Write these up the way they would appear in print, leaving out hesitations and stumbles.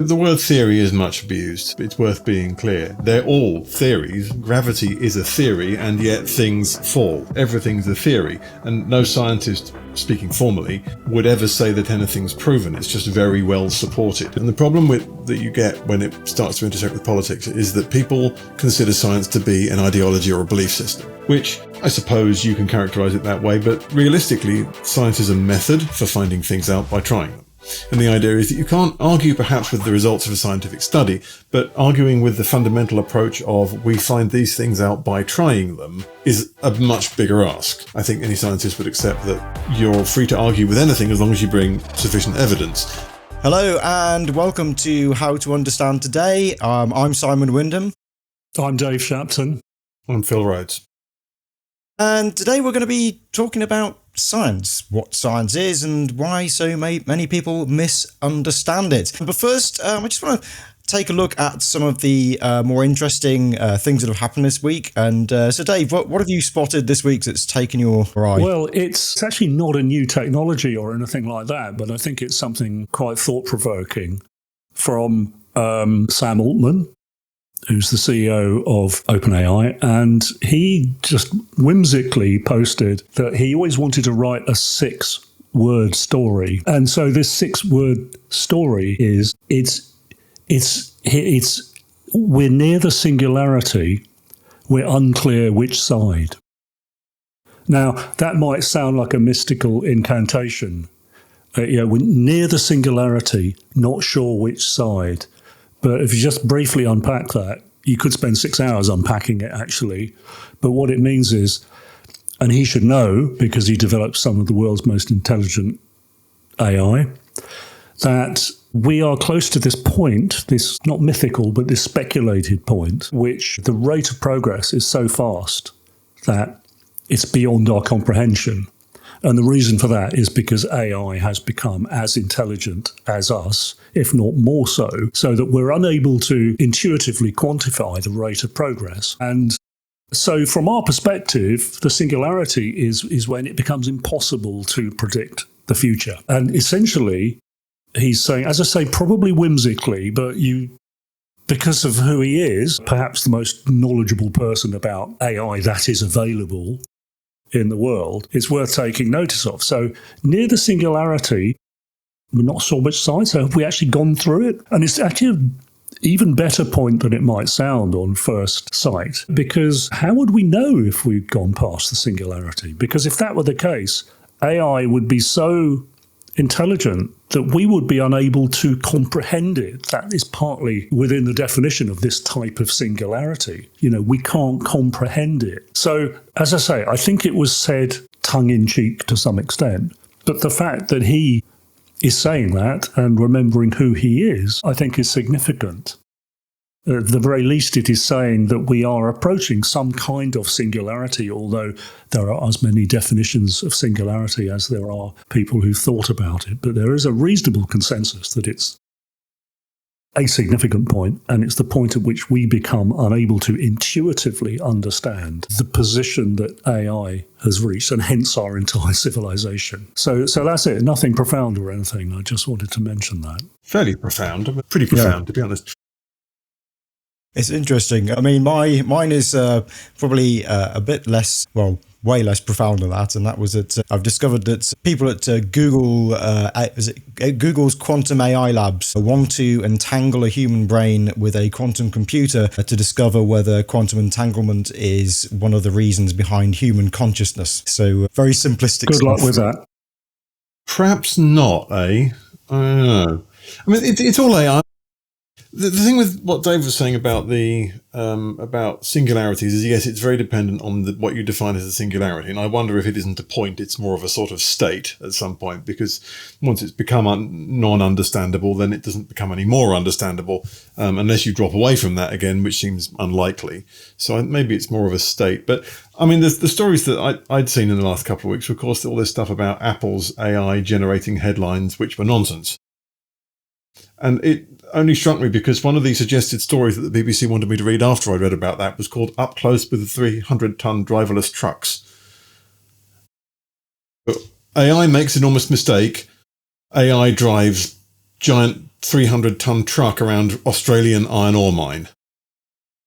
The word theory is much abused. It's worth being clear. They're all theories. Gravity is a theory, and yet things fall. Everything's a theory. And no scientist, speaking formally, would ever say that anything's proven. It's just very well supported. And the problem that you get when it starts to intersect with politics is that people consider science to be an ideology or a belief system, which I suppose you can characterize it that way, but realistically, science is a method for finding things out by trying them. And the idea is that you can't argue perhaps with the results of a scientific study, but arguing with the fundamental approach of we find these things out by trying them is a much bigger ask. I think any scientist would accept that you're free to argue with anything as long as you bring sufficient evidence. Hello and welcome to How to Understand Today. I'm Simon Wyndham. I'm Dave Shapton. I'm Phil Rhodes. And today we're going to be talking about science, what science is and why so many people misunderstand it. But first, I just want to take a look at some of the more interesting things that have happened this week. And so Dave, what have you spotted this week that's taken your eye? Well, it's actually not a new technology or anything like that, but I think it's something quite thought-provoking from Sam Altman, who's the CEO of OpenAI, and he just whimsically posted that he always wanted to write a 6-word story. And so this 6-word story is, we're near the singularity, we're unclear which side. Now, that might sound like a mystical incantation. We're near the singularity, not sure which side. But if you just briefly unpack that, you could spend 6 hours unpacking it, actually. But what it means is, and he should know because he developed some of the world's most intelligent AI, that we are close to this point, this not mythical, but this speculated point, which the rate of progress is so fast that it's beyond our comprehension. And the reason for that is because AI has become as intelligent as us, if not more so that we're unable to intuitively quantify the rate of progress. And so from our perspective, the singularity is when it becomes impossible to predict the future. And essentially, he's saying, as I say, probably whimsically, but because of who he is, perhaps the most knowledgeable person about AI that is available in the world, it's worth taking notice of. So near the singularity, we're not sure which side, so have we actually gone through it? And it's actually an even better point than it might sound on first sight, because how would we know if we'd gone past the singularity? Because if that were the case, AI would be so intelligent that we would be unable to comprehend it. That is partly within the definition of this type of singularity. We can't comprehend it. So, as I say, I think it was said tongue-in-cheek to some extent, but the fact that he is saying that and remembering who he is, I think is significant. At the very least, it is saying that we are approaching some kind of singularity, although there are as many definitions of singularity as there are people who thought about it. But there is a reasonable consensus that it's a significant point, and it's the point at which we become unable to intuitively understand the position that AI has reached, and hence our entire civilization. So that's it. Nothing profound or anything. I just wanted to mention that. Fairly profound, pretty profound, to be honest. It's interesting. I mean, mine is probably a bit less, way less profound than that. And that was that I've discovered that people at Google, Google's quantum AI labs want to entangle a human brain with a quantum computer to discover whether quantum entanglement is one of the reasons behind human consciousness. So very simplistic Good stuff. luck with that. Perhaps not, eh? I don't know. I mean, it's all AI. The thing with what Dave was saying about about singularities is, yes, it's very dependent on what you define as a singularity. And I wonder if it isn't a point, it's more of a sort of state at some point, because once it's become non-understandable, then it doesn't become any more understandable unless you drop away from that again, which seems unlikely. So maybe it's more of a state. But I mean, the stories that I'd seen in the last couple of weeks were, of course, all this stuff about Apple's AI generating headlines, which were nonsense. And it only struck me because one of the suggested stories that the BBC wanted me to read after I read about that was called Up Close with the 300-ton driverless trucks. AI makes enormous mistake. AI drives giant 300-ton truck around Australian iron ore mine.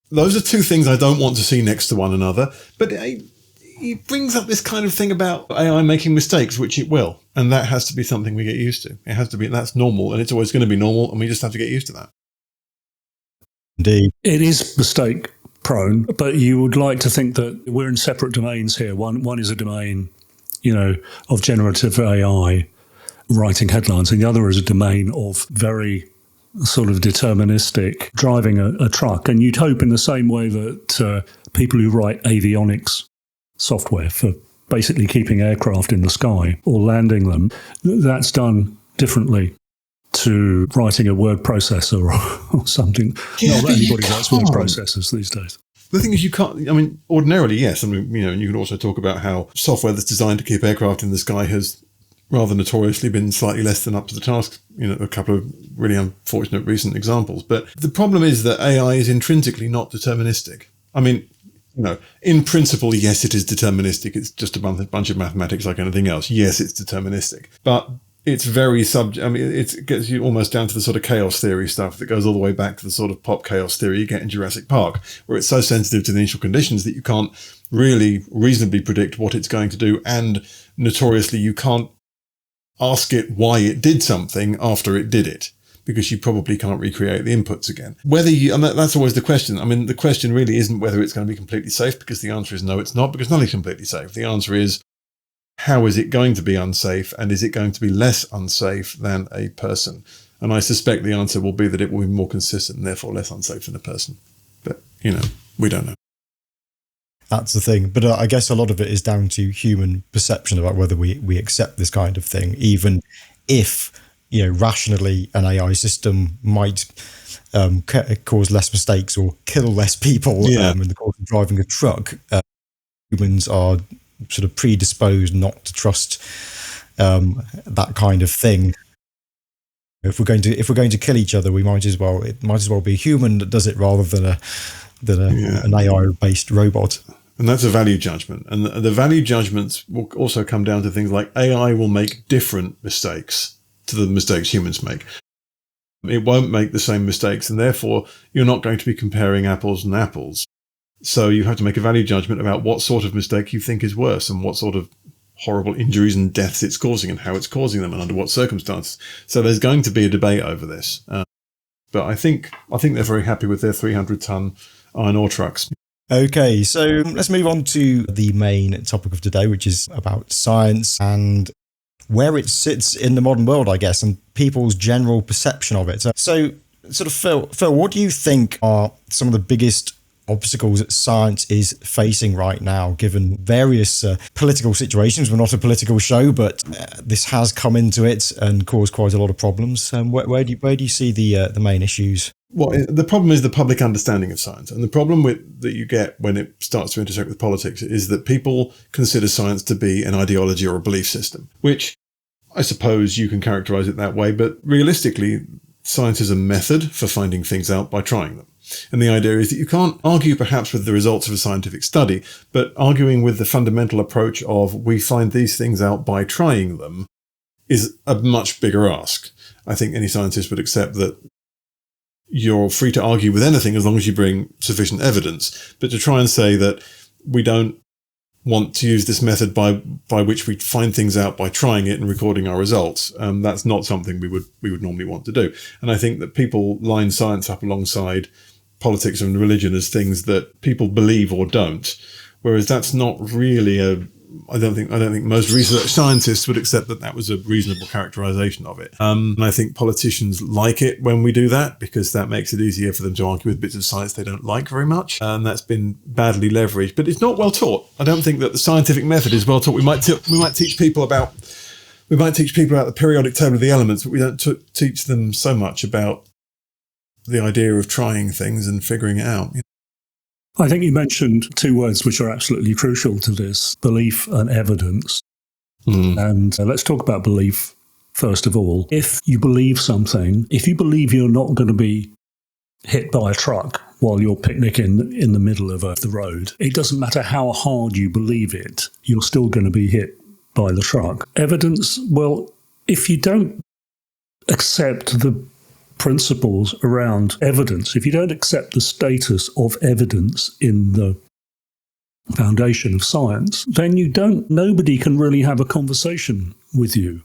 Those are two things I don't want to see next to one another, but it brings up this kind of thing about AI making mistakes, which it will, and that has to be something we get used to. It has to be, that's normal, and it's always going to be normal, and we just have to get used to that. Indeed. It is mistake prone, but you would like to think that we're in separate domains here. One is a domain, of generative AI writing headlines, and the other is a domain of very sort of deterministic driving a truck. And you'd hope in the same way that people who write avionics software for basically keeping aircraft in the sky or landing them, that's done differently to writing a word processor or something. Yeah, not that anybody writes word processors these days. The thing is, you can't, ordinarily, yes. You can also talk about how software that's designed to keep aircraft in the sky has rather notoriously been slightly less than up to the task. A couple of really unfortunate recent examples. But the problem is that AI is intrinsically not deterministic. In principle, yes, it is deterministic. It's just a bunch of mathematics like anything else. Yes, it's deterministic. But it's very it gets you almost down to the sort of chaos theory stuff that goes all the way back to the sort of pop chaos theory you get in Jurassic Park, where it's so sensitive to the initial conditions that you can't really reasonably predict what it's going to do. And notoriously, you can't ask it why it did something after it did it, because you probably can't recreate the inputs again. That's always the question. The question really isn't whether it's going to be completely safe, because the answer is no, it's not, because nothing's completely safe. The answer is, how is it going to be unsafe, and is it going to be less unsafe than a person? And I suspect the answer will be that it will be more consistent and therefore less unsafe than a person. But, we don't know. That's the thing. But I guess a lot of it is down to human perception about whether we accept this kind of thing, even if, rationally an AI system might cause less mistakes or kill less people in the course of driving a truck. Humans are sort of predisposed not to trust that kind of thing. If we're going to kill each other, it might as well be a human that does it rather than an AI-based robot. And that's a value judgment. And the value judgments will also come down to things like AI will make different mistakes to the mistakes humans make. It won't make the same mistakes, and therefore you're not going to be comparing apples and apples. So you have to make a value judgment about what sort of mistake you think is worse, and what sort of horrible injuries and deaths it's causing, and how it's causing them, and under what circumstances. So there's going to be a debate over this. But I think they're very happy with their 300-ton iron ore trucks. Okay, so let's move on to the main topic of today, which is about science and where it sits in the modern world, I guess, and people's general perception of it. So sort of, Phil, what do you think are some of the biggest obstacles that science is facing right now, given various political situations? We're not a political show, but this has come into it and caused quite a lot of problems. Where do you see the main issues? Well, the problem is the public understanding of science. And the problem that you get when it starts to intersect with politics is that people consider science to be an ideology or a belief system, which I suppose you can characterize it that way. But realistically, science is a method for finding things out by trying them. And the idea is that you can't argue perhaps with the results of a scientific study, but arguing with the fundamental approach of we find these things out by trying them is a much bigger ask. I think any scientist would accept that you're free to argue with anything as long as you bring sufficient evidence. But to try and say that we don't want to use this method by which we find things out by trying it and recording our results, that's not something we would normally want to do. And I think that people line science up alongside politics and religion as things that people believe or don't, whereas that's not really I don't think most research scientists would accept that was a reasonable characterization of it. And I think politicians like it when we do that, because that makes it easier for them to argue with bits of science they don't like very much. And that's been badly leveraged, but it's not well taught. I don't think that the scientific method is well taught. We might teach people about the periodic table of the elements, but we don't teach them so much about the idea of trying things and figuring it out. I think you mentioned two words which are absolutely crucial to this: belief and evidence. And let's talk about belief first of all. If you believe something, if you believe you're not going to be hit by a truck while you're picnicking in the middle of the road, it doesn't matter how hard you believe it, you're still going to be hit by the truck. Evidence, well, if you don't accept the principles around evidence, if you don't accept the status of evidence in the foundation of science, then nobody can really have a conversation with you.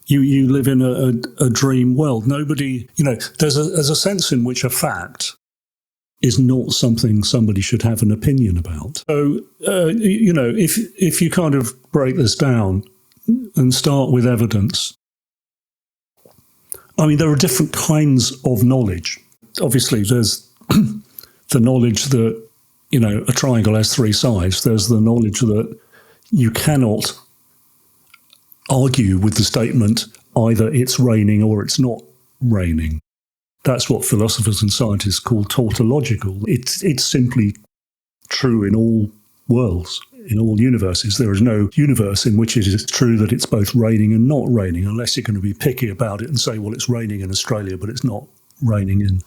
You live in a dream world. Nobody, there's a sense in which a fact is not something somebody should have an opinion about. So, if you kind of break this down and start with evidence, I mean, there are different kinds of knowledge. Obviously, there's the knowledge that, a triangle has three sides. There's the knowledge that you cannot argue with the statement, either it's raining or it's not raining. That's what philosophers and scientists call tautological. It's simply true in all worlds, in all universes. There is no universe in which it is true that it's both raining and not raining, unless you're going to be picky about it and say, well, it's raining in Australia, but it's not raining in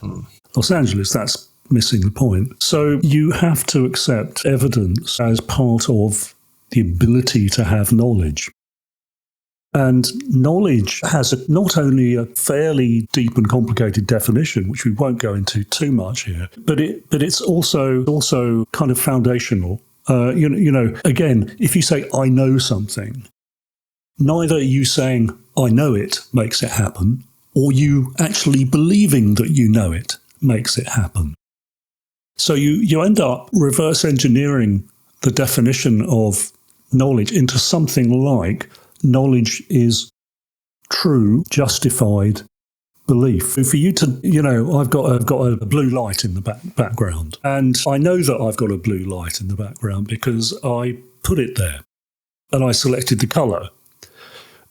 Los Angeles. That's missing the point. So you have to accept evidence as part of the ability to have knowledge. And knowledge has not only a fairly deep and complicated definition, which we won't go into too much here, but it's also kind of foundational. Again, if you say, I know something, neither you saying, I know it makes it happen, or you actually believing that you know it makes it happen. So you end up reverse engineering the definition of knowledge into something like knowledge is true, justified belief. For you to, I've got a blue light in the background, and I know that I've got a blue light in the background because I put it there and I selected the colour.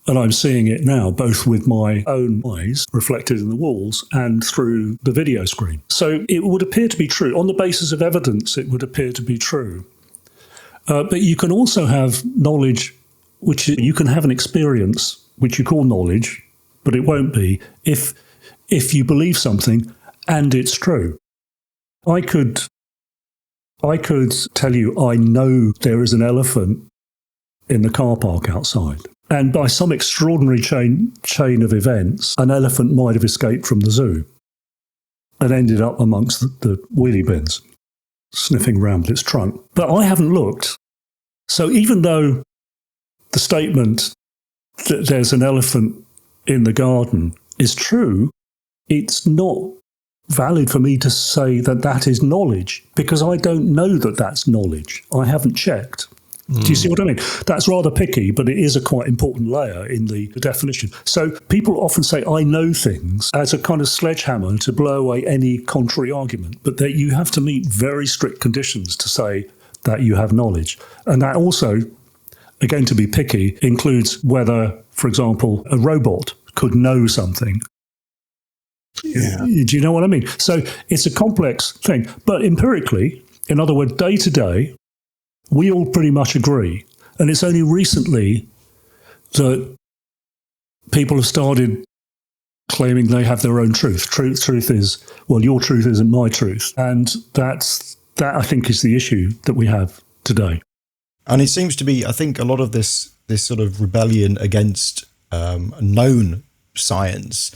And I'm seeing it now, both with my own eyes reflected in the walls and through the video screen. So it would appear to be true. On the basis of evidence, it would appear to be true. But you can also have knowledge, which you can have an experience, which you call knowledge, but it won't be if you believe something and it's true. I could tell you I know there is an elephant in the car park outside. And by some extraordinary chain of events, an elephant might have escaped from the zoo and ended up amongst the wheelie bins, sniffing around with its trunk. But I haven't looked. So even though the statement that there's an elephant in the garden is true, it's not valid for me to say that that is knowledge, because I don't know that that's knowledge. I haven't checked. Do you see what I mean? That's rather picky, but it is a quite important layer in the definition. So people often say, I know things, as a kind of sledgehammer to blow away any contrary argument, but that you have to meet very strict conditions to say that you have knowledge. And that also, again, to be picky, includes whether, for example, a robot could know something. Yeah. Do you know what I mean? So it's a complex thing. But empirically, in other words, day to day, we all pretty much agree. And it's only recently that people have started claiming they have their own truth. Truth is, well, your truth isn't my truth. And that, I think, is the issue that we have today. And it seems to be, I think, a lot of this sort of rebellion against known science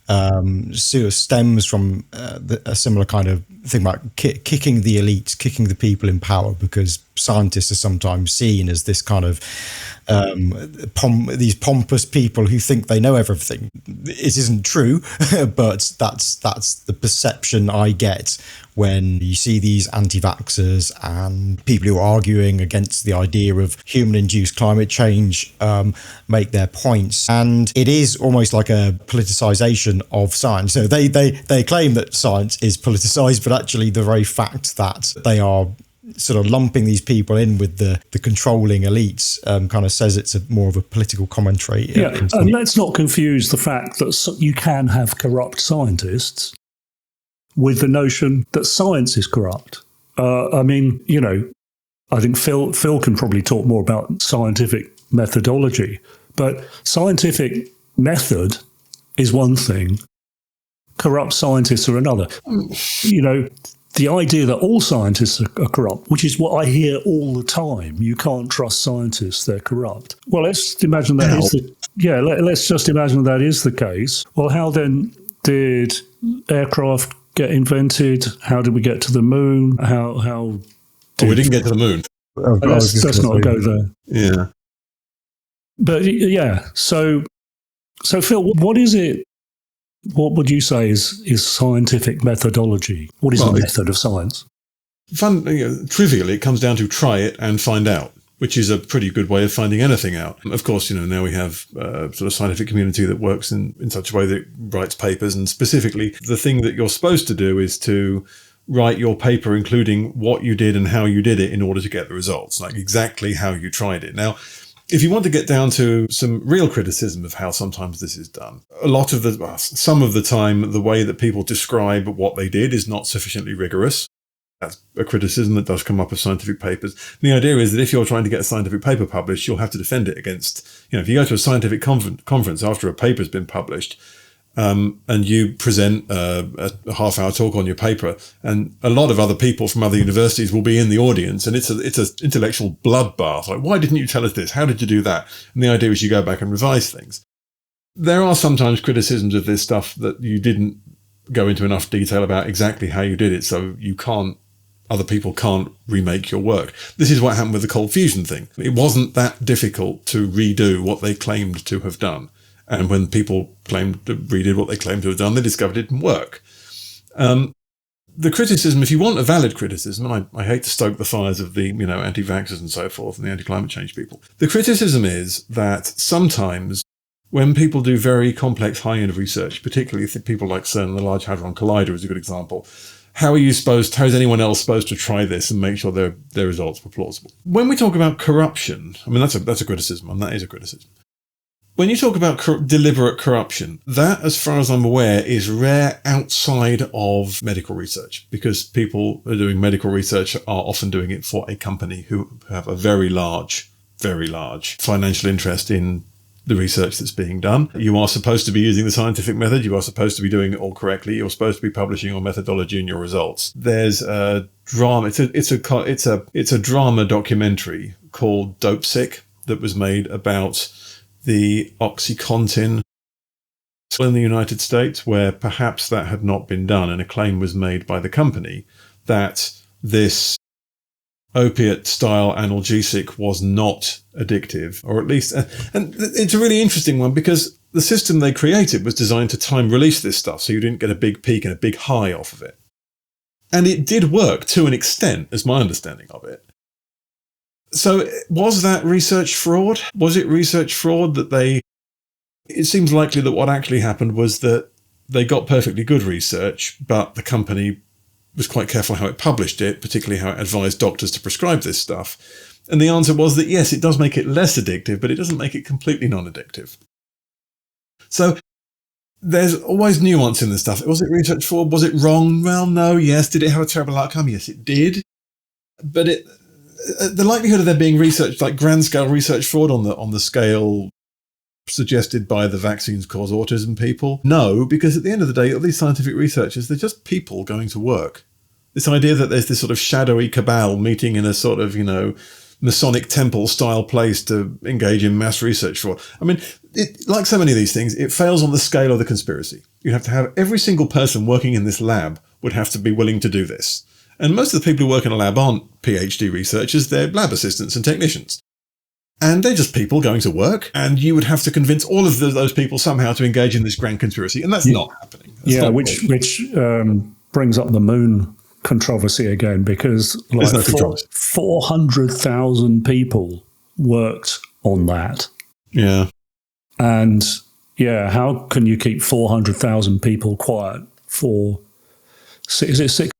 sort of stems from a similar kind of thing about kicking the elites, kicking the people in power, because scientists are sometimes seen as this kind of these pompous people who think they know everything. It isn't true, but that's the perception I get when you see these anti-vaxxers and people who are arguing against the idea of human-induced climate change make their points. And it is almost like a politicization of science. So they claim that science is politicized, but actually the very fact that they are sort of lumping these people in with the controlling elites kind of says it's more of a political commentary. Yeah, and let's not confuse the fact that you can have corrupt scientists with the notion that science is corrupt. I mean, I think Phil can probably talk more about scientific methodology, but scientific method is one thing, corrupt scientists are another. The idea that all scientists are corrupt, which is what I hear all the time. You can't trust scientists; they're corrupt. Well, let's imagine that let's just imagine that is the case. Well, how then Did aircraft get invented? How did we get to the moon? How did... we didn't get to the moon. Let's not go there. Yeah. But yeah, so Phil, what is it? What would you say is scientific methodology? What is the method of science? Trivially, it comes down to try it and find out, which is a pretty good way of finding anything out. Of course, now we have a sort of scientific community that works in such a way that it writes papers, and specifically the thing that you're supposed to do is to write your paper including what you did and how you did it in order to get the results, like exactly how you tried it. Now, if you want to get down to some real criticism of how sometimes this is done, some of the time, the way that people describe what they did is not sufficiently rigorous. That's a criticism that does come up of scientific papers. And the idea is that if you're trying to get a scientific paper published, you'll have to defend it against, if you go to a scientific conference after a paper's been published, and you present a half-hour talk on your paper, and a lot of other people from other universities will be in the audience, and it's an intellectual bloodbath. Like, why didn't you tell us this? How did you do that? And the idea is you go back and revise things. There are sometimes criticisms of this stuff that you didn't go into enough detail about exactly how you did it, so other people can't remake your work. This is what happened with the cold fusion thing. It wasn't that difficult to redo what they claimed to have done. And when people redid what they claimed to have done, they discovered it didn't work. The criticism, if you want a valid criticism, and I hate to stoke the fires of the anti-vaxxers and so forth and the anti-climate change people, the criticism is that sometimes when people do very complex high-end research, particularly people like CERN, the Large Hadron Collider is a good example, how is anyone else supposed to try this and make sure their results were plausible? When we talk about corruption, I mean, that's a criticism, and that is a criticism. When you talk about deliberate corruption, that, as far as I'm aware, is rare outside of medical research, because people who are doing medical research are often doing it for a company who have a very large financial interest in the research that's being done. You are supposed to be using the scientific method. You are supposed to be doing it all correctly. You're supposed to be publishing your methodology and your results. There's a drama. It's a drama documentary called Dope Sick that was made about the OxyContin in the United States, where perhaps that had not been done, and a claim was made by the company that this opiate-style analgesic was not addictive, or at least... And it's a really interesting one, because the system they created was designed to time-release this stuff, so you didn't get a big peak and a big high off of it. And it did work to an extent, is my understanding of it. So was that research fraud? Was it research fraud that it seems likely that what actually happened was that they got perfectly good research, but the company was quite careful how it published it, particularly how it advised doctors to prescribe this stuff. And the answer was that, yes, it does make it less addictive, but it doesn't make it completely non-addictive. So there's always nuance in this stuff. Was it research fraud? Was it wrong? Well, no, yes. Did it have a terrible outcome? Yes, it did. But the likelihood of there being research, like grand-scale research fraud on the scale suggested by the vaccines cause autism people, no, because at the end of the day, all these scientific researchers, they're just people going to work. This idea that there's this sort of shadowy cabal meeting in a sort of, Masonic temple-style place to engage in mass research fraud. I mean, like so many of these things, it fails on the scale of the conspiracy. You have to have every single person working in this lab would have to be willing to do this. And most of the people who work in a lab aren't PhD researchers, they're lab assistants and technicians. And they're just people going to work, and you would have to convince all of those people somehow to engage in this grand conspiracy, and that's not happening. Which brings up the moon controversy again, because like 400,000 people worked on that. Yeah. And how can you keep 400,000 people quiet for, is it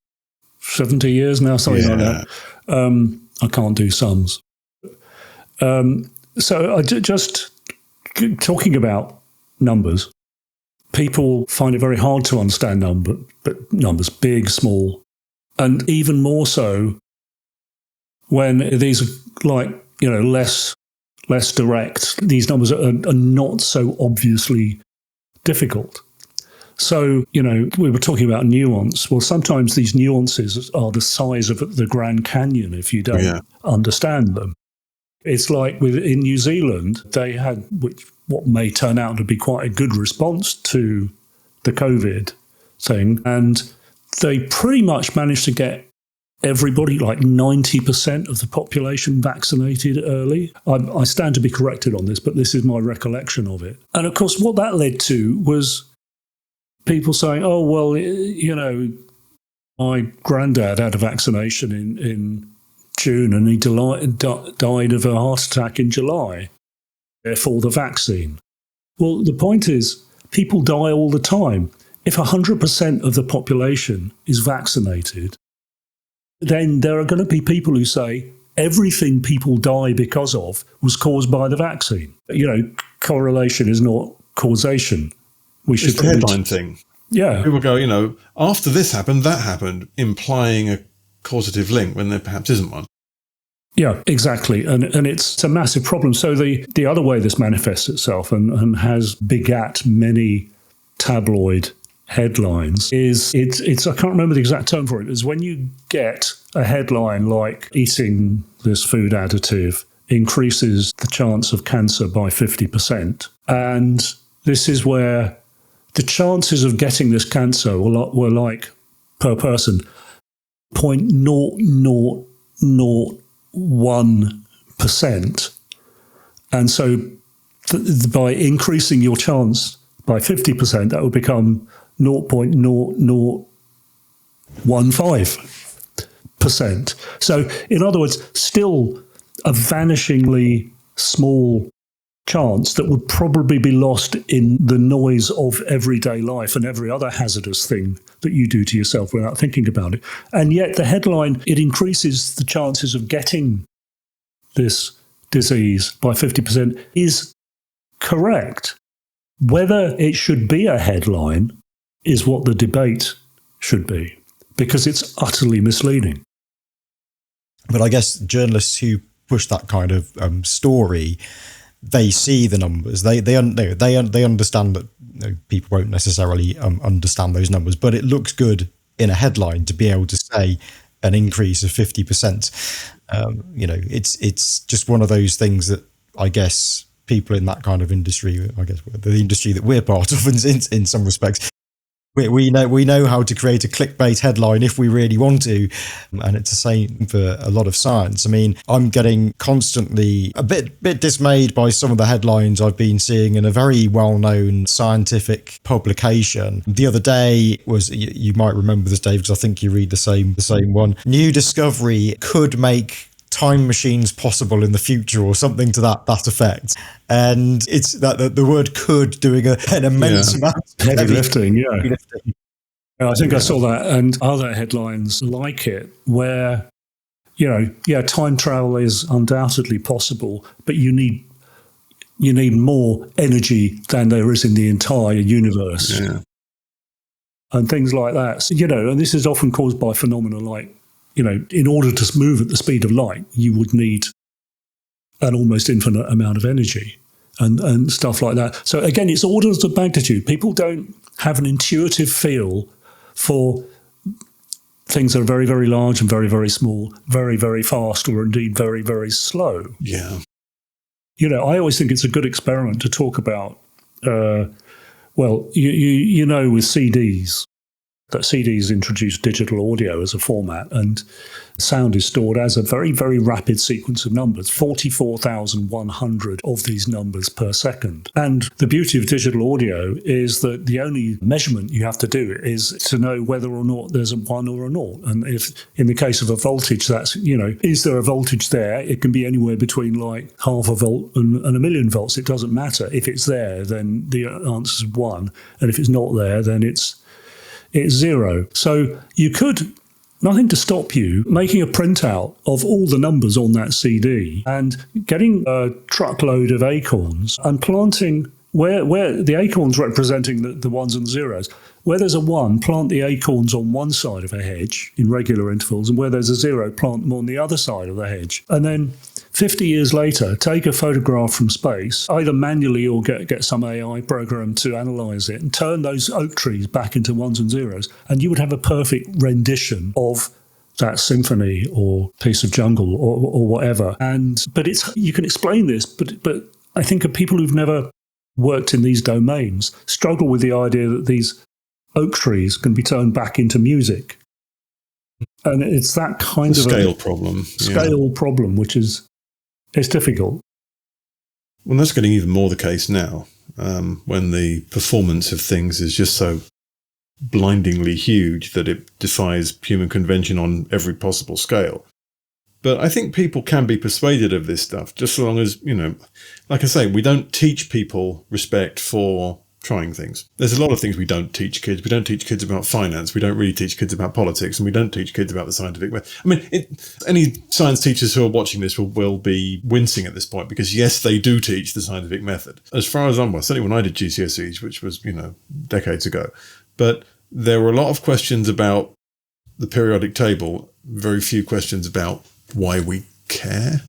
70 years now, something like that? I can't do sums. So just talking about numbers, people find it very hard to understand numbers, big, small, and even more so when these are less direct. These numbers are not so obviously difficult. So, we were talking about nuance. Well, sometimes these nuances are the size of the Grand Canyon if you don't understand them. It's like in New Zealand, they had what may turn out to be quite a good response to the COVID thing, and they pretty much managed to get everybody, like 90% of the population, vaccinated early. I stand to be corrected on this, but this is my recollection of it. And of course, what that led to was people saying, oh, well, my granddad had a vaccination in June and he died of a heart attack in July, therefore the vaccine. Well, the point is, people die all the time. If 100% of the population is vaccinated, then there are going to be people who say everything people die because of was caused by the vaccine. Correlation is not causation. It's the headline thing. Yeah. People go, after this happened, that happened, implying a causative link when there perhaps isn't one. Yeah, exactly. And it's a massive problem. So the other way this manifests itself and has begat many tabloid headlines is it's I can't remember the exact term for it, is when you get a headline like eating this food additive increases the chance of cancer by 50%. And this is where the chances of getting this cancer were like, per person, 0.0001%. And so by increasing your chance by 50%, that would become 0.0015%. So, in other words, still a vanishingly small chance that would probably be lost in the noise of everyday life and every other hazardous thing that you do to yourself without thinking about it. And yet the headline, it increases the chances of getting this disease by 50%, is correct. Whether it should be a headline is what the debate should be, because it's utterly misleading. But I guess journalists who push that kind of story, they see the numbers. They understand that people won't necessarily understand those numbers, but it looks good in a headline to be able to say an increase of 50%. It's just one of those things that I guess people in that kind of industry, I guess the industry that we're part of in some respects, we know how to create a clickbait headline if we really want to, and it's the same for a lot of science. I mean, I'm getting constantly a bit dismayed by some of the headlines I've been seeing in a very well-known scientific publication. The other day was, you might remember this, Dave, because I think you read the same one. New discovery could make time machines possible in the future, or something to that effect. And it's that the word "could" doing an immense amount of heavy lifting. Yeah, I think I saw that, and other headlines like it, where time travel is undoubtedly possible, but you need more energy than there is in the entire universe, and things like that. And this is often caused by phenomena like, in order to move at the speed of light, you would need an almost infinite amount of energy and stuff like that. So again, it's orders of magnitude. People don't have an intuitive feel for things that are very, very large and very, very small, very, very fast, or indeed very, very slow. Yeah. I always think it's a good experiment to talk about, with CDs. That CDs introduce digital audio as a format, and sound is stored as a very, very rapid sequence of numbers, 44,100 of these numbers per second. And the beauty of digital audio is that the only measurement you have to do is to know whether or not there's a 1 or a 0. And if, in the case of a voltage, that's, is there a voltage there? It can be anywhere between like half a volt and a million volts. It doesn't matter. If it's there, then the answer is 1. And if it's not there, then it's 0. So you could, nothing to stop you making a printout of all the numbers on that CD and getting a truckload of acorns and planting where the acorns representing the ones and zeros. Where there's a 1, plant the acorns on one side of a hedge in regular intervals, and where there's a 0, plant them on the other side of the hedge. And then 50 years later, take a photograph from space, either manually or get some AI program to analyse it, and turn those oak trees back into ones and zeros, and you would have a perfect rendition of that symphony or piece of jungle or whatever. But you can explain this, but I think of people who've never worked in these domains struggle with the idea that these oak trees can be turned back into music. And it's that kind of scale problem. Scale problem, which is it's difficult. Well, that's getting even more the case now, when the performance of things is just so blindingly huge that it defies human convention on every possible scale. But I think people can be persuaded of this stuff, just so long as, like I say, we don't teach people respect for trying things. There's a lot of things we don't teach kids. We don't teach kids about finance. We don't really teach kids about politics, and we don't teach kids about the scientific method. I mean, any science teachers who are watching this will be wincing at this point, because yes, they do teach the scientific method. As far as I'm aware, certainly when I did GCSEs, which was, decades ago, but there were a lot of questions about the periodic table, very few questions about why we care.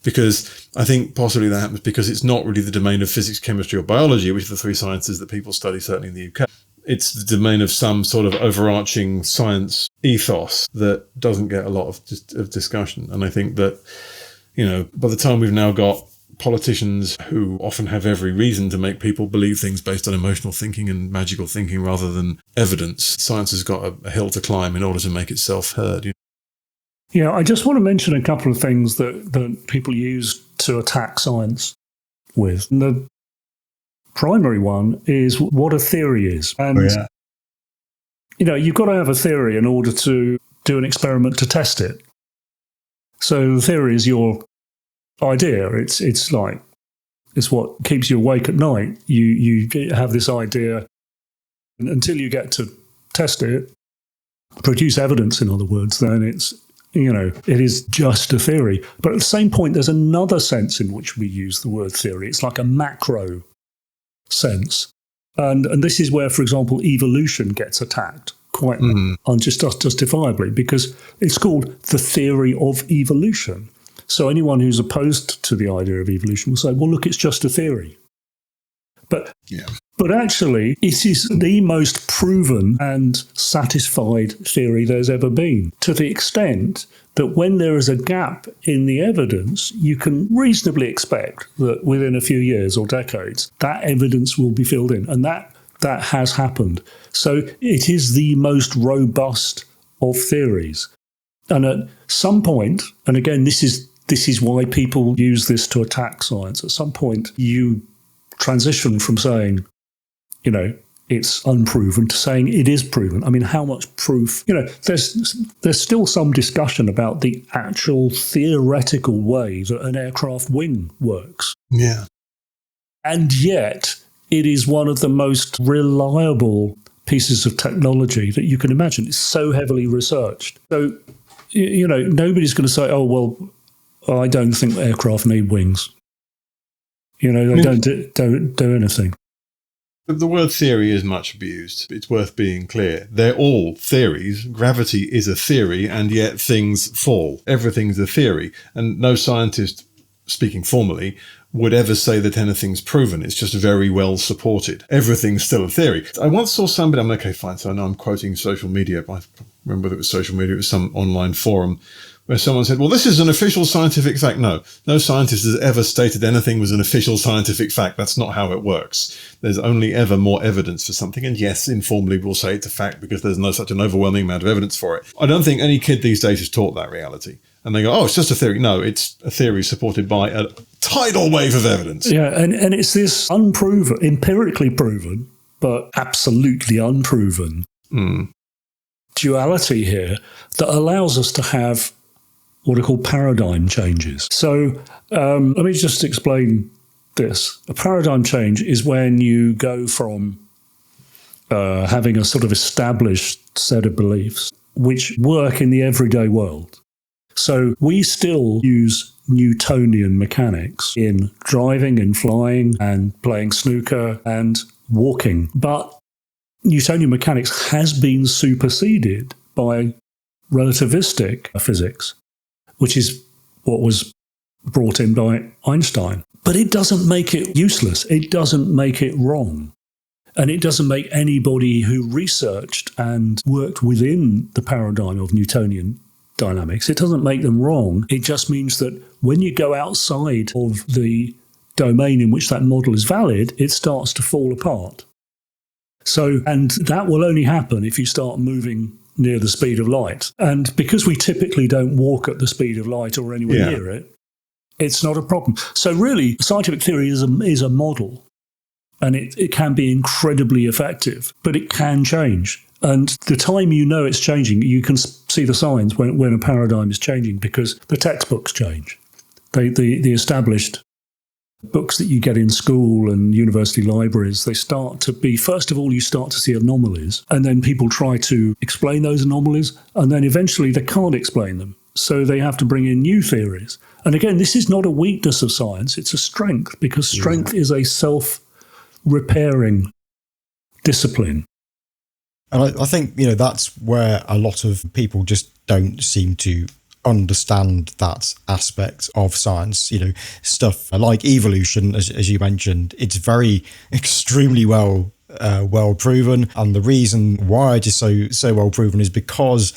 Because I think possibly that happens because it's not really the domain of physics, chemistry, or biology, which are the three sciences that people study, certainly in the UK. It's the domain of some sort of overarching science ethos that doesn't get a lot of discussion. And I think that, by the time we've now got politicians who often have every reason to make people believe things based on emotional thinking and magical thinking rather than evidence, science has got a hill to climb in order to make itself heard. Yeah, I just want to mention a couple of things that people use to attack science with. And the primary one is what a theory is. And, you've got to have a theory in order to do an experiment to test it. So the theory is your idea. It's what keeps you awake at night. You have this idea until you get to test it, produce evidence, in other words, then it is just a theory. But at the same point, there's another sense in which we use the word theory. It's like a macro sense. And this is where, for example, evolution gets attacked quite unjustifiably, because it's called the theory of evolution. So anyone who's opposed to the idea of evolution will say, well, look, it's just a theory. But actually, it is the most proven and satisfied theory there's ever been, to the extent that when there is a gap in the evidence, you can reasonably expect that within a few years or decades, that evidence will be filled in. And that has happened. So it is the most robust of theories. And at some point, and again, this is why people use this to attack science, at some point you transition from saying, it's unproven to saying it is proven. I mean, how much proof? There's still some discussion about the actual theoretical way that an aircraft wing works. Yeah. And yet, it is one of the most reliable pieces of technology that you can imagine. It's so heavily researched. So, nobody's going to say, oh, well, I don't think aircraft need wings. They don't do anything. The word theory is much abused. It's worth being clear. They're all theories. Gravity is a theory, and yet things fall. Everything's a theory. And no scientist, speaking formally, would ever say that anything's proven. It's just very well supported. Everything's still a theory. I once saw somebody, so I know I'm quoting social media. I remember whether it was social media, it was some online forum, where someone said, well, this is an official scientific fact. No scientist has ever stated anything was an official scientific fact. That's not how it works. There's only ever more evidence for something. And yes, informally we'll say it's a fact because there's no such an overwhelming amount of evidence for it. I don't think any kid these days is taught that reality. And they go, oh, it's just a theory. No, it's a theory supported by a tidal wave of evidence. Yeah, and it's this unproven, empirically proven, but absolutely unproven duality here that allows us to have what are called paradigm changes. So let me just explain this. A paradigm change is when you go from having a sort of established set of beliefs which work in the everyday world. So we still use Newtonian mechanics in driving and flying and playing snooker and walking. But Newtonian mechanics has been superseded by relativistic physics, which is what was brought in by Einstein. But it doesn't make it useless. It doesn't make it wrong. And it doesn't make anybody who researched and worked within the paradigm of Newtonian dynamics, it doesn't make them wrong. It just means that when you go outside of the domain in which that model is valid, it starts to fall apart. So, and that will only happen if you start moving near the speed of light. And because we typically don't walk at the speed of light or anywhere near it, it's not a problem. So really, scientific theory is a model, and it can be incredibly effective, but it can change. And the time you know it's changing, you can see the signs when a paradigm is changing, because the textbooks change. The established books that you get in school and university libraries, they start to be, first of all, you start to see anomalies, and then people try to explain those anomalies, and then eventually they can't explain them. So they have to bring in new theories. And again, this is not a weakness of science, it's a strength, because strength is a self-repairing discipline. And I think, that's where a lot of people just don't seem to understand that aspect of science. Stuff like evolution, as you mentioned, it's very extremely well proven, and the reason why it is so well proven is because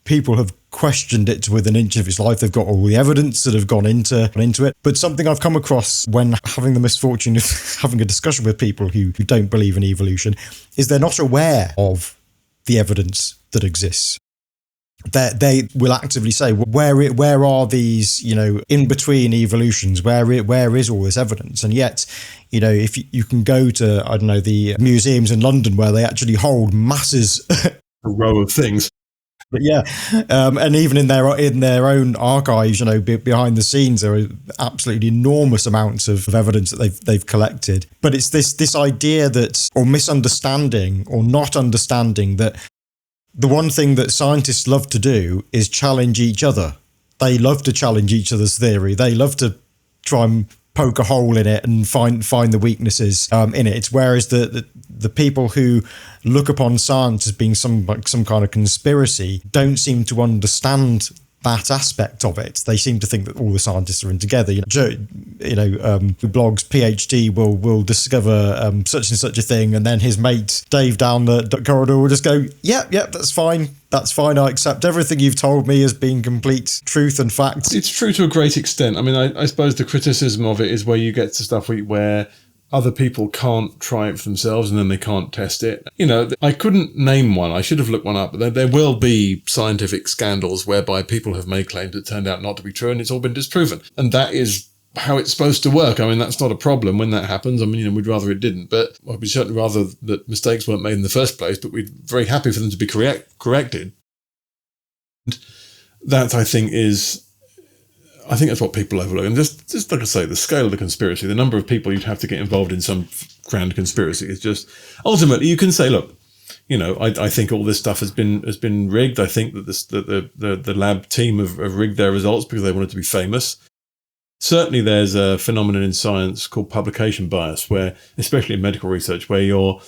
people have questioned it within an inch of its life. They've got all the evidence that have gone into it. But something I've come across when having the misfortune of having a discussion with people who don't believe in evolution is they're not aware of the evidence that exists. They will actively say, where are these, in between evolutions? Where is all this evidence? And yet, if you can go to, I don't know, the museums in London where they actually hold masses, a row of things. But and even in their own archives, behind the scenes, there are absolutely enormous amounts of evidence that they've collected. But it's this idea that, or misunderstanding, or not understanding that. The one thing that scientists love to do is challenge each other. They love to challenge each other's theory. They love to try and poke a hole in it and find the weaknesses in it. Whereas the people who look upon science as being some kind of conspiracy don't seem to understand that aspect of it. They seem to think that all the scientists are in together. Blogs PhD will discover such and such a thing, and then his mate Dave down the corridor will just go, "Yep, that's fine. That's fine. I accept everything you've told me as being complete truth and fact." It's true to a great extent. I mean, I suppose the criticism of it is where you get to stuff where other people can't try it for themselves and then they can't test it. I couldn't name one. I should have looked one up, but there will be scientific scandals whereby people have made claims that turned out not to be true and it's all been disproven. And that is how it's supposed to work. I mean, that's not a problem when that happens. I mean, we'd rather it didn't, but we'd certainly rather that mistakes weren't made in the first place, but we're very happy for them to be corrected. And that, I think that's what people overlook. And just like I say, the scale of the conspiracy, the number of people you'd have to get involved in some grand conspiracy is just, ultimately you can say, look, I think all this stuff has been rigged. I think that the lab team have rigged their results because they wanted to be famous. Certainly there's a phenomenon in science called publication bias, where, especially in medical research, where you're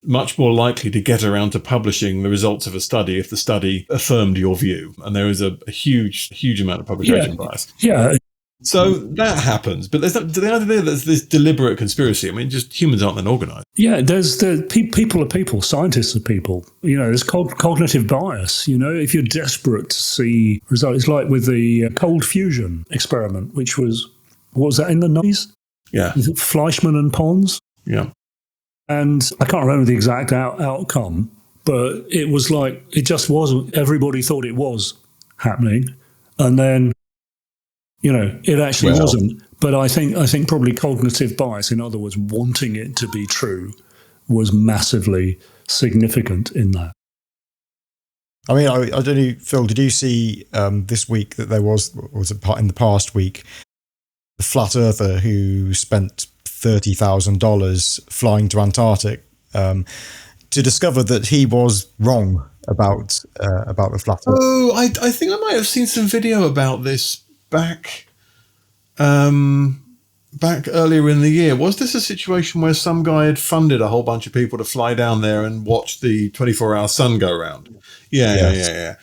much more likely to get around to publishing the results of a study if the study affirmed your view. And there is a huge amount of publication bias. Yeah. So that happens. But there's the idea that there's this deliberate conspiracy. I mean, just humans aren't then organized. Yeah, there's people are people, scientists are people. There's cognitive bias. If you're desperate to see results, it's like with the cold fusion experiment, which was, what was that, in the 90s? Yeah. Fleischmann and Pons? Yeah. And I can't remember the exact outcome, but it was like, it just wasn't, everybody thought it was happening. And then, it actually wasn't. But I think probably cognitive bias, in other words, wanting it to be true, was massively significant in that. I mean, I don't know, Phil, did you see this week that there was it in the past week, the flat earther who spent $30,000 flying to Antarctic to discover that he was wrong about the flat earth? Oh, I think I might have seen some video about this back earlier in the year. Was this a situation where some guy had funded a whole bunch of people to fly down there and watch the 24-hour sun go round? Yeah.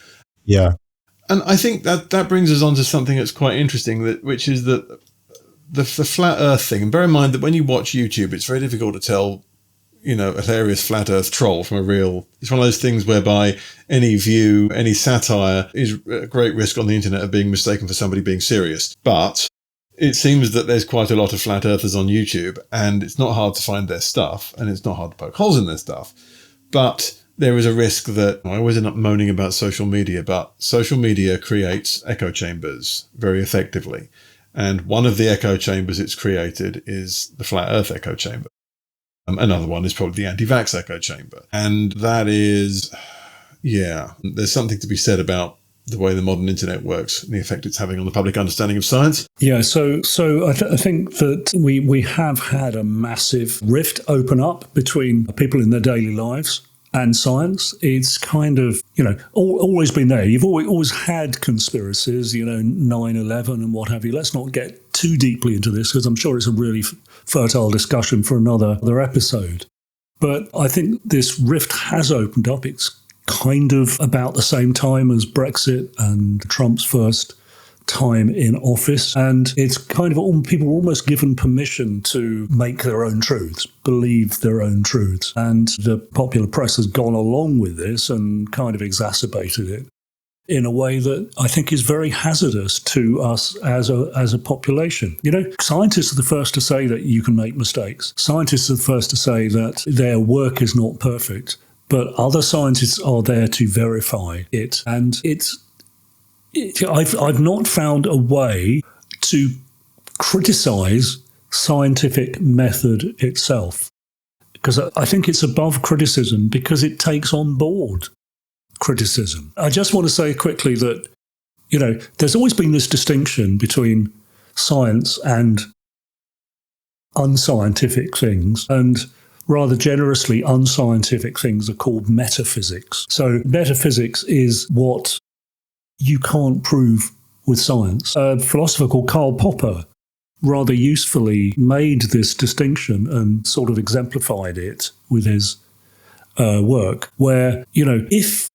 And I think that brings us on to something that's quite interesting, which is that the flat earth thing. And bear in mind that when you watch YouTube, it's very difficult to tell, a hilarious flat earth troll from a real. It's one of those things whereby any view, any satire is a great risk on the internet of being mistaken for somebody being serious. But It seems that there's quite a lot of flat earthers on YouTube, and it's not hard to find their stuff, and it's not hard to poke holes in their stuff. But there is a risk that I always end up moaning about social media, but social media creates echo chambers very effectively. And one of the echo chambers it's created is the flat earth echo chamber. Another one is probably the anti-vax echo chamber. And that is, there's something to be said about the way the modern internet works and the effect it's having on the public understanding of science. Yeah, so I think that we have had a massive rift open up between people in their daily lives and science. It's kind of, always been there. You've always had conspiracies, 9/11 and what have you. Let's not get too deeply into this because I'm sure it's a really fertile discussion for another episode. But I think this rift has opened up. It's kind of about the same time as Brexit and Trump's first time in office. And it's kind of people were almost given permission to make their own truths, believe their own truths. And the popular press has gone along with this and kind of exacerbated it in a way that I think is very hazardous to us as a population. Scientists are the first to say that you can make mistakes. Scientists are the first to say that their work is not perfect. But other scientists are there to verify it. And I've not found a way to criticize scientific method itself, because I think it's above criticism because it takes on board criticism. I just want to say quickly that, there's always been this distinction between science and unscientific things, and rather generously, unscientific things are called metaphysics. So metaphysics is what you can't prove with science. A philosopher called Karl Popper rather usefully made this distinction and sort of exemplified it with his work, where, if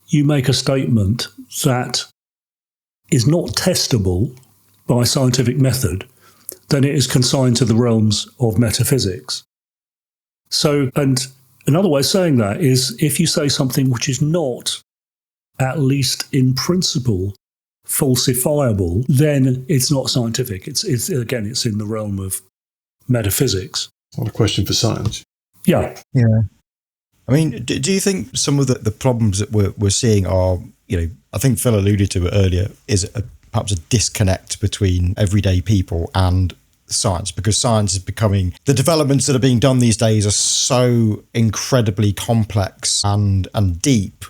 you make a statement that is not testable by scientific method, then it is consigned to the realms of metaphysics. So, and another way of saying that is if you say something which is not, at least in principle, falsifiable, then it's not scientific. It's in the realm of metaphysics. It's not a question for science. Yeah. Yeah. I mean, do you think some of the problems that we're seeing are, I think Phil alluded to it earlier, is perhaps a disconnect between everyday people and science, because science is becoming, the developments that are being done these days are so incredibly complex and deep.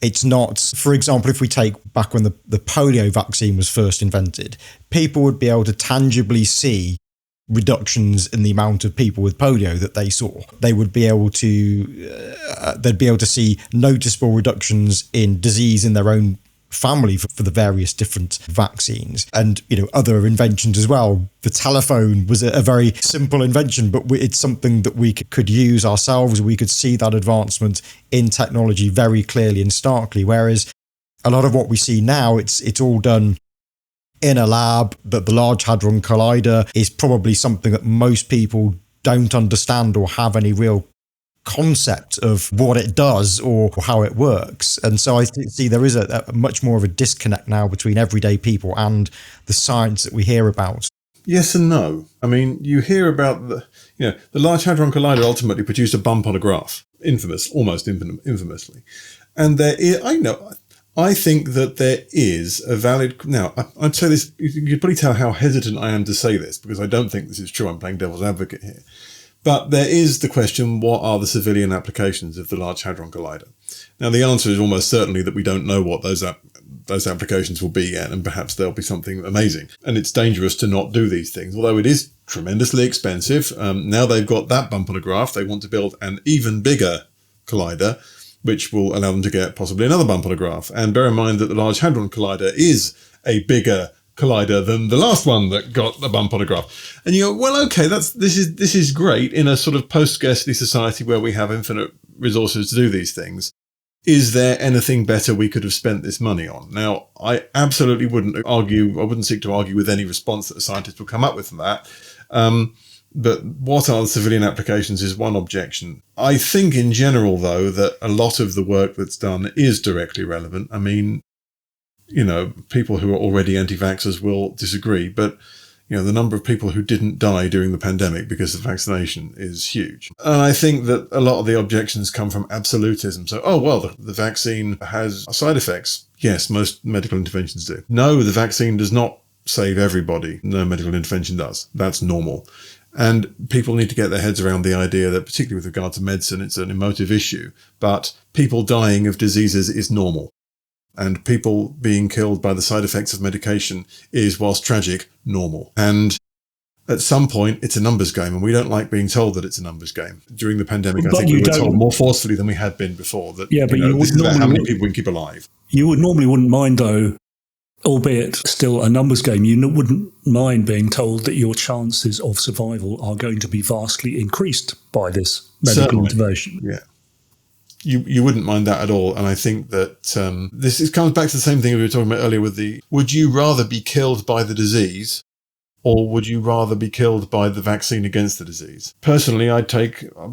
It's not, for example, if we take back when the polio vaccine was first invented, people would be able to tangibly see reductions in the amount of people with polio that they saw. They would be able to, they'd be able to see noticeable reductions in disease in their own family for the various different vaccines and, other inventions as well. The telephone was a very simple invention, but it's something that we could use ourselves. We could see that advancement in technology very clearly and starkly, whereas a lot of what we see now, it's all done in a lab. That the Large Hadron Collider is probably something that most people don't understand or have any real concept of what it does or how it works. And so I see there is a much more of a disconnect now between everyday people and the science that we hear about. Yes and no. I mean, you hear about the Large Hadron Collider ultimately produced a bump on a graph, almost infamously. And I think that there is a valid, now I'd say this, you can probably tell how hesitant I am to say this because I don't think this is true. I'm playing devil's advocate here. But there is the question, what are the civilian applications of the Large Hadron Collider? Now, the answer is almost certainly that we don't know what those applications will be yet, and perhaps there'll be something amazing. And it's dangerous to not do these things, although it is tremendously expensive. Now they've got that bump on a graph, they want to build an even bigger collider, which will allow them to get possibly another bump on a graph. And bear in mind that the Large Hadron Collider is a bigger collider than the last one that got the bump on a graph. And you go, well, okay, this is great in a sort of post-scarcity society where we have infinite resources to do these things. Is there anything better we could have spent this money on? Now, I absolutely wouldn't seek to argue with any response that a scientist will come up with from that. But what are the civilian applications is one objection. I think in general, though, that a lot of the work that's done is directly relevant. I mean, people who are already anti-vaxxers will disagree, but, The number of people who didn't die during the pandemic because of vaccination is huge. And I think that a lot of the objections come from absolutism. So, the vaccine has side effects. Yes, most medical interventions do. No, the vaccine does not save everybody. No medical intervention does. That's normal. And people need to get their heads around the idea that, particularly with regard to medicine, it's an emotive issue. But people dying of diseases is normal. And people being killed by the side effects of medication is, whilst tragic, normal. And at some point, it's a numbers game, and we don't like being told that it's a numbers game. During the pandemic, I think we were told more forcefully than we had been before that this is about how many people we can keep alive. You wouldn't mind, though, albeit still a numbers game, you wouldn't mind being told that your chances of survival are going to be vastly increased by this medical intervention. Yeah. You wouldn't mind that at all. And I think that this comes back to the same thing we were talking about earlier with would you rather be killed by the disease or would you rather be killed by the vaccine against the disease? Personally,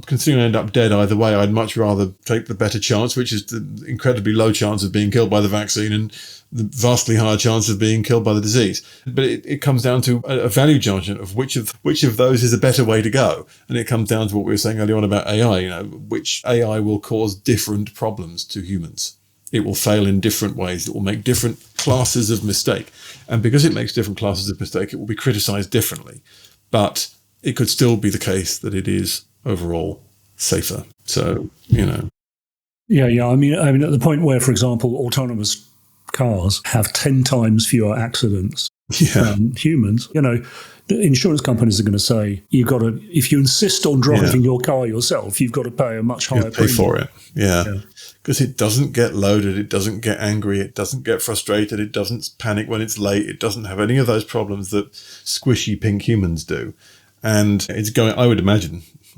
considering I end up dead either way, I'd much rather take the better chance, which is the incredibly low chance of being killed by the vaccine and the vastly higher chance of being killed by the disease. But it comes down to a value judgment of which of those is a better way to go. And it comes down to what we were saying earlier on about AI, which AI will cause different problems to humans. It will fail in different ways. It will make different classes of mistake. And because it makes different classes of mistake, it will be criticized differently. But it could still be the case that it is overall safer. So, Yeah. I mean, at the point where, for example, autonomous cars have 10 times fewer accidents than humans, the insurance companies are going to say, if you insist on driving your car yourself, you've got to pay a much higher premium. Pay for it. Yeah. Because it doesn't get loaded, it doesn't get angry, it doesn't get frustrated, it doesn't panic when it's late, it doesn't have any of those problems that squishy pink humans do. And I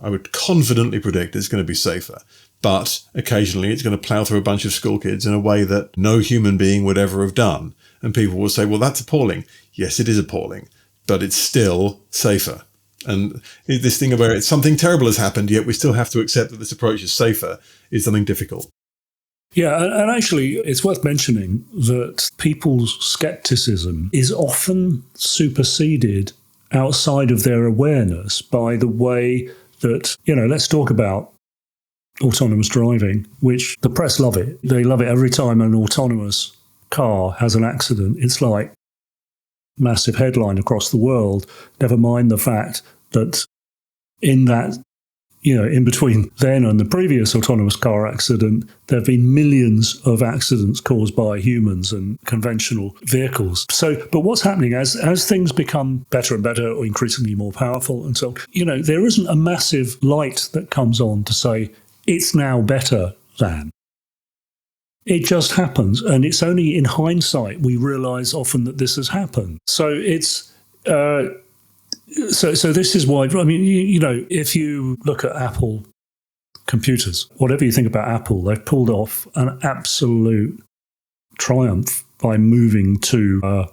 would confidently predict it's going to be safer. But occasionally it's going to plow through a bunch of school kids in a way that no human being would ever have done. And people will say, well, that's appalling. Yes, it is appalling, but it's still safer. And this thing where it's something terrible has happened, yet we still have to accept that this approach is safer is something difficult. Yeah, and actually it's worth mentioning that people's skepticism is often superseded outside of their awareness by the way that, let's talk about autonomous driving, which the press love it. They love it every time an autonomous car has an accident. It's like massive headline across the world, never mind the fact that in that, in between then and the previous autonomous car accident, there have been millions of accidents caused by humans and conventional vehicles. So, but what's happening as things become better and better or increasingly more powerful and so on, there isn't a massive light that comes on to say it's now better than. It just happens, and it's only in hindsight we realise often that this has happened. So it's so this is why. I mean, if you look at Apple computers, whatever you think about Apple, they've pulled off an absolute triumph by moving to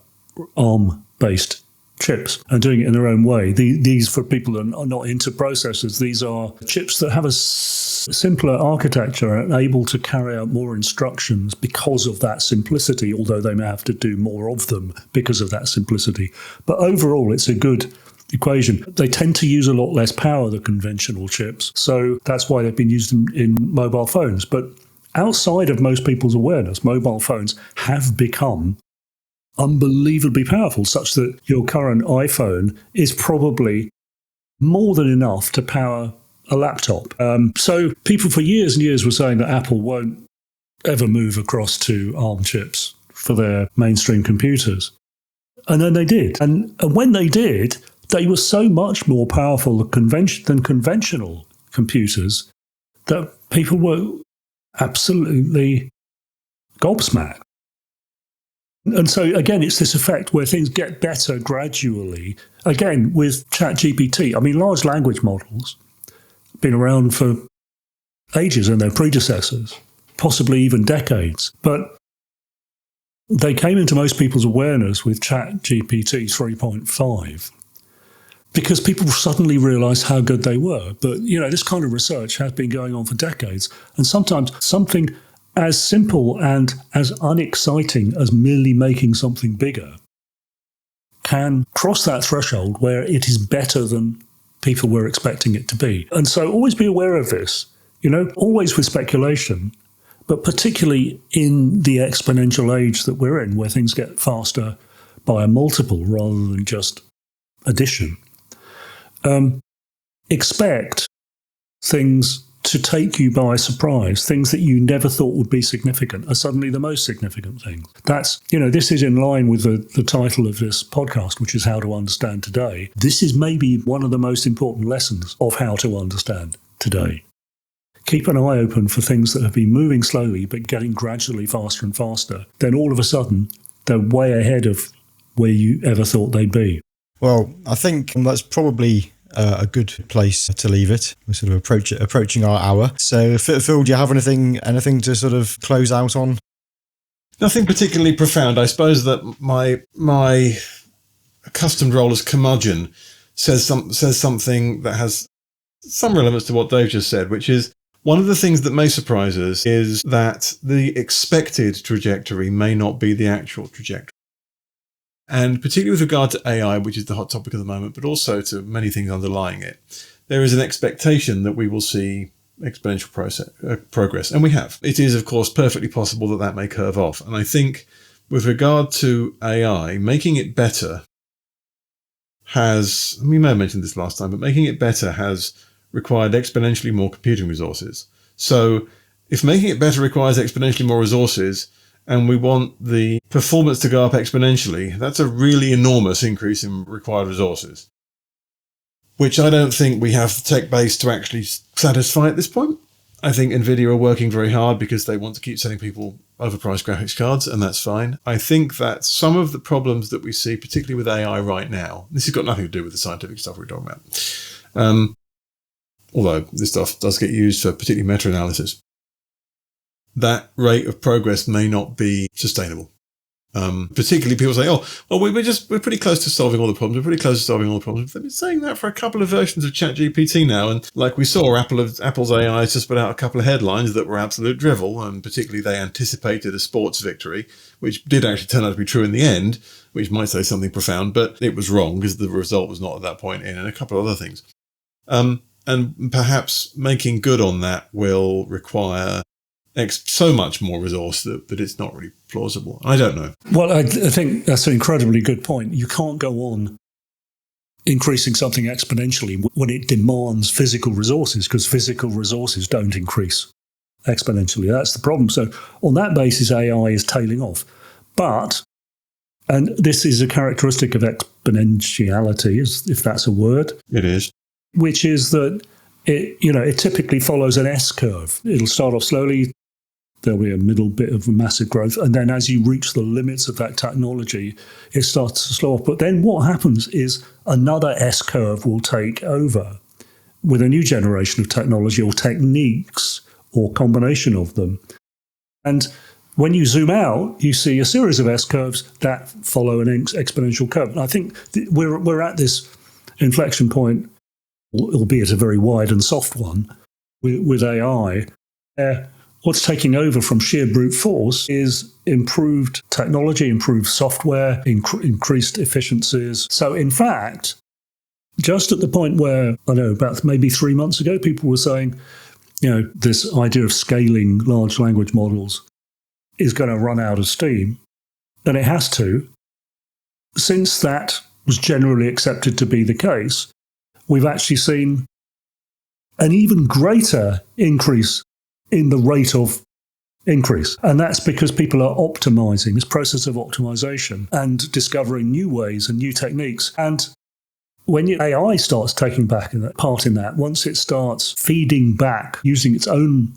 ARM-based chips and doing it in their own way. These, for people that are not into processors, these are chips that have a simpler architecture and able to carry out more instructions because of that simplicity, although they may have to do more of them because of that simplicity. But overall, it's a good equation. They tend to use a lot less power than conventional chips, so that's why they've been used in mobile phones. But outside of most people's awareness, mobile phones have become unbelievably powerful, such that your current iPhone is probably more than enough to power a laptop. So people for years and years were saying that Apple won't ever move across to ARM chips for their mainstream computers. And then they did. And when they did, they were so much more powerful than conventional computers that people were absolutely gobsmacked. And so, again, it's this effect where things get better gradually. Again, with ChatGPT, I mean, large language models have been around for ages and their predecessors, possibly even decades. But they came into most people's awareness with ChatGPT 3.5 because people suddenly realized how good they were. But, this kind of research has been going on for decades. And sometimes something as simple and as unexciting as merely making something bigger can cross that threshold where it is better than people were expecting it to be. And so always be aware of this, always with speculation, but particularly in the exponential age that we're in, where things get faster by a multiple rather than just addition. Expect things to take you by surprise. Things that you never thought would be significant are suddenly the most significant things. That's, this is in line with the title of this podcast, which is How to Understand Today. This is maybe one of the most important lessons of how to understand today. Keep an eye open for things that have been moving slowly but getting gradually faster and faster. Then all of a sudden, they're way ahead of where you ever thought they'd be. Well, I think that's probably a good place to leave it. We're sort of approaching our hour. So, Phil, do you have anything to sort of close out on? Nothing particularly profound. I suppose that my accustomed role as curmudgeon says something that has some relevance to what Dave just said, which is one of the things that may surprise us is that the expected trajectory may not be the actual trajectory. And particularly with regard to AI, which is the hot topic at the moment, but also to many things underlying it, there is an expectation that we will see exponential progress. And we have. It is, of course, perfectly possible that may curve off. And I think with regard to AI, making it better we may have mentioned this last time, but making it better has required exponentially more computing resources. So if making it better requires exponentially more resources, and we want the performance to go up exponentially, that's a really enormous increase in required resources, which I don't think we have the tech base to actually satisfy at this point. I think NVIDIA are working very hard because they want to keep selling people overpriced graphics cards, and that's fine. I think that some of the problems that we see, particularly with AI right now, this has got nothing to do with the scientific stuff we're talking about, although this stuff does get used for particularly meta-analysis, that rate of progress may not be sustainable. Particularly people say, we're pretty close to solving all the problems. We're pretty close to solving all the problems. They've been saying that for a couple of versions of ChatGPT now. And like we saw, Apple's AI has just put out a couple of headlines that were absolute drivel. And particularly they anticipated a sports victory, which did actually turn out to be true in the end, which might say something profound, but it was wrong because the result was not at that point in, and a couple of other things. And perhaps making good on that will require so much more resource that it's not really plausible. I don't know. Well, I think that's an incredibly good point. You can't go on increasing something exponentially when it demands physical resources, because physical resources don't increase exponentially. That's the problem. So on that basis, AI is tailing off. But, and this is a characteristic of exponentiality, if that's a word. It is. Which is that it typically follows an S-curve. It'll start off slowly. There'll be a middle bit of massive growth. And then as you reach the limits of that technology, it starts to slow off. But then what happens is another S-curve will take over with a new generation of technology or techniques or combination of them. And when you zoom out, you see a series of S-curves that follow an exponential curve. And I think we're at this inflection point, albeit a very wide and soft one, with AI. What's taking over from sheer brute force is improved technology, improved software, increased efficiencies. So in fact, just at the point where, about maybe 3 months ago, people were saying, this idea of scaling large language models is going to run out of steam, and it has to. Since that was generally accepted to be the case, we've actually seen an even greater increase in the rate of increase. And that's because people are optimizing, this process of optimization and discovering new ways and new techniques. And when AI starts taking part in that, once it starts feeding back, using its own,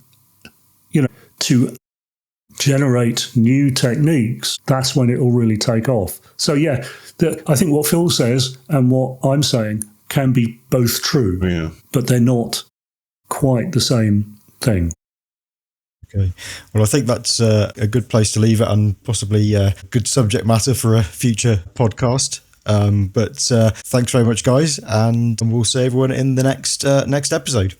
to generate new techniques, that's when it will really take off. So I think what Phil says and what I'm saying can be both true, but they're not quite the same thing. Okay. Well, I think that's a good place to leave it, and possibly good subject matter for a future podcast. But thanks very much, guys, and we'll see everyone in the next episode.